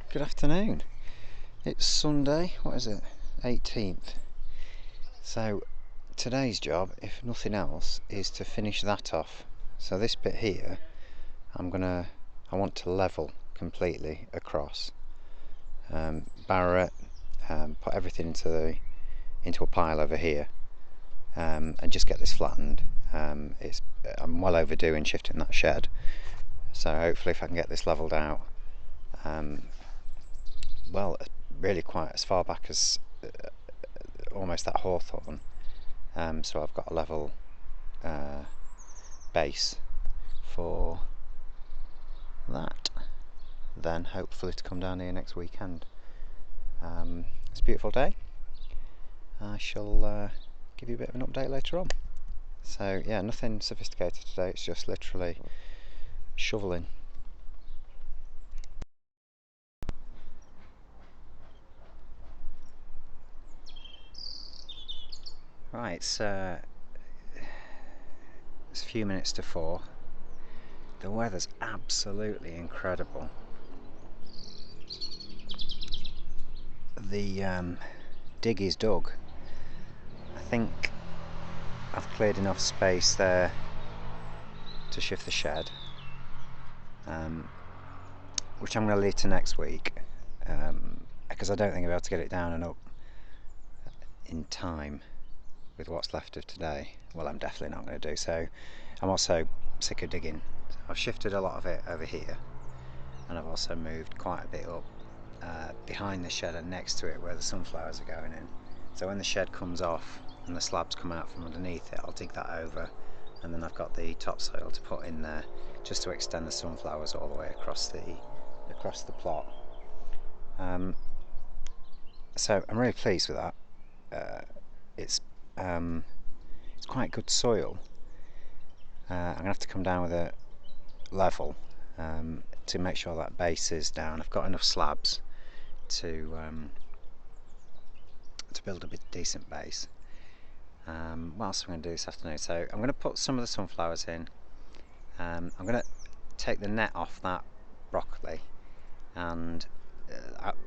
Good afternoon. It's Sunday, what is it? 18th. So today's job, if nothing else, is to finish that off. So this bit here, I want to level completely across. Barrow it, put everything into a pile over here, and just get this flattened. I'm well overdue in shifting that shed. So hopefully if I can get this levelled out, well, really quite as far back as almost that hawthorn, so I've got a level base for that, then hopefully to come down here next weekend. It's a beautiful day. I shall give you a bit of an update later on. So yeah, nothing sophisticated today, it's just literally shoveling. Right, it's a few minutes to 4. The weather's absolutely incredible. The dig is dug. I think I've cleared enough space there to shift the shed, which I'm going to leave to next week, because I don't think I'll be able to get it down and up in time with what's left of today. Well, I'm definitely not going to do so. I'm also sick of digging. I've shifted a lot of it over here, and I've also moved quite a bit up behind the shed and next to it where the sunflowers are going in. So when the shed comes off and the slabs come out from underneath it, I'll dig that over, and then I've got the topsoil to put in there just to extend the sunflowers all the way across the plot. So I'm really pleased with that. It's quite good soil. I'm gonna have to come down with a level to make sure that base is down. I've got enough slabs to build a bit decent base. What else am I going to do this afternoon? So I'm going to put some of the sunflowers in. I'm going to take the net off that broccoli, and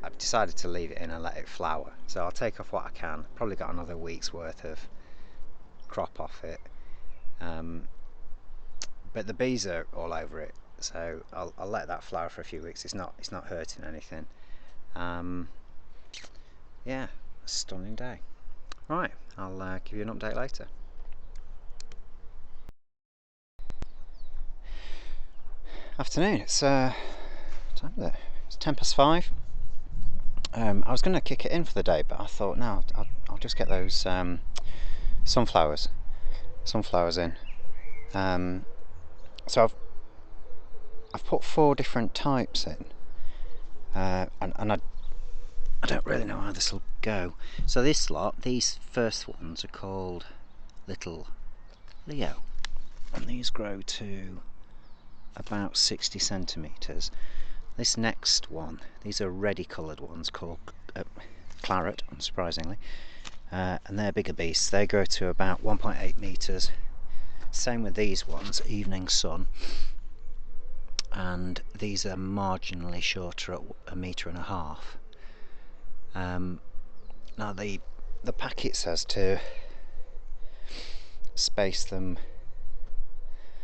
I've decided to leave it in and let it flower. So I'll take off what I can. Probably got another week's worth of crop off it. But the bees are all over it, so I'll let that flower for a few weeks. It's not hurting anything. Yeah, a stunning day. Right, I'll give you an update later. Afternoon, it's time is it? It's 5:10. I was going to kick it in for the day, but I thought no, I'll just get those sunflowers in. So I've put 4 different types in, and I don't really know how this will go. So these first ones are called Little Leo, and these grow to about 60 centimetres. This next one, these are reddy coloured ones called Claret, unsurprisingly, and they're bigger beasts. They grow to about 1.8 metres. Same with these ones, Evening Sun, and these are marginally shorter at 1.5 metres. Now the packet says to space them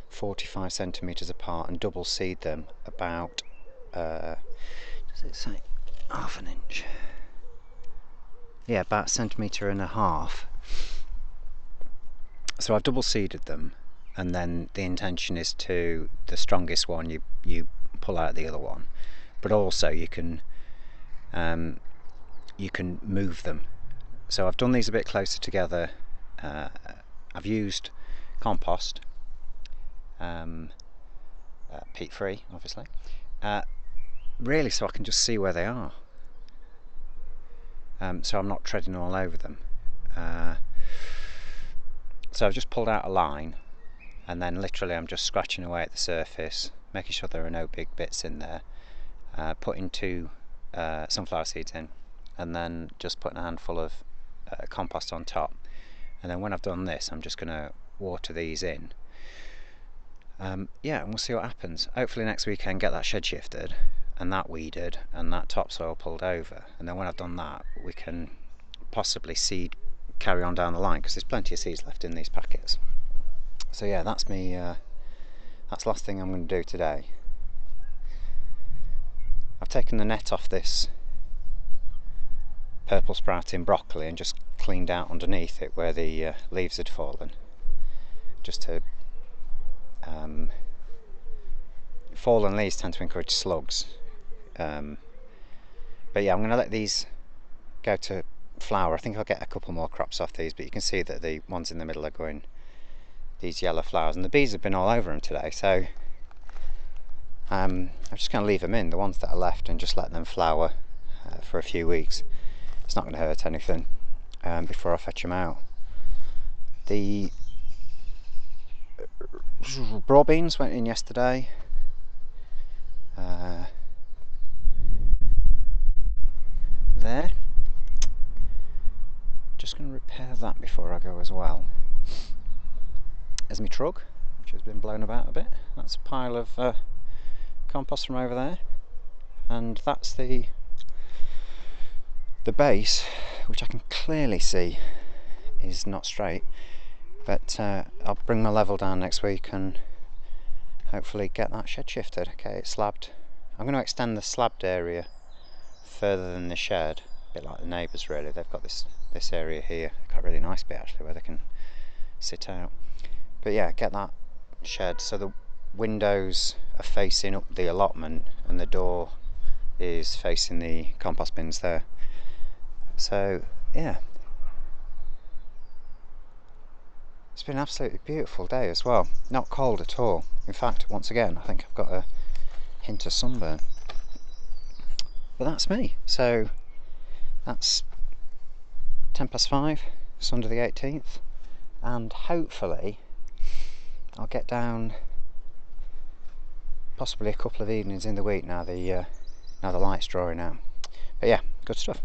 45 centimetres apart and double seed them about, does it say ½ inch? Yeah, about 1.5 centimetres. So I've double seeded them, and then the intention is to, the strongest one you pull out the other one, but also you can move them. So I've done these a bit closer together. I've used compost, peat free obviously, really so I can just see where they are, so I'm not treading all over them. So I've just pulled out a line, and then literally I'm just scratching away at the surface, making sure there are no big bits in there, putting 2 sunflower seeds in, and then just putting a handful of compost on top. And then when I've done this, I'm just going to water these in. Yeah, and we'll see what happens. Hopefully next weekend get that shed shifted, and that weeded and that topsoil pulled over, and then when I've done that we can possibly carry on down the line, because there's plenty of seeds left in these packets. So yeah, that's me. That's the last thing I'm going to do today. I've taken the net off this purple sprouting broccoli and just cleaned out underneath it where the leaves had fallen, just to fallen leaves tend to encourage slugs. But yeah, I'm going to let these go to flower. I think I'll get a couple more crops off these, but you can see that the ones in the middle are going these yellow flowers, and the bees have been all over them today, so I'm just going to leave them in, the ones that are left, and just let them flower for a few weeks. It's not going to hurt anything before I fetch them out. The raw beans went in yesterday. There. Just going to repair that before I go as well. There's my trug, which has been blown about a bit. That's a pile of compost from over there, and that's the base, which I can clearly see is not straight, but I'll bring my level down next week and hopefully get that shed shifted. Okay, it's slabbed. I'm going to extend the slabbed area further than the shed, a bit like the neighbours really. They've got this area here, they've got a really nice bit actually where they can sit out. But yeah, get that shed so the windows are facing up the allotment and the door is facing the compost bins there. So yeah, it's been an absolutely beautiful day as well, not cold at all. In fact, once again, I think I've got a hint of sunburn. But that's me. So that's 5:10, Sunday the 18th, and hopefully I'll get down possibly a couple of evenings in the week now the light's drawing out. But yeah, good stuff.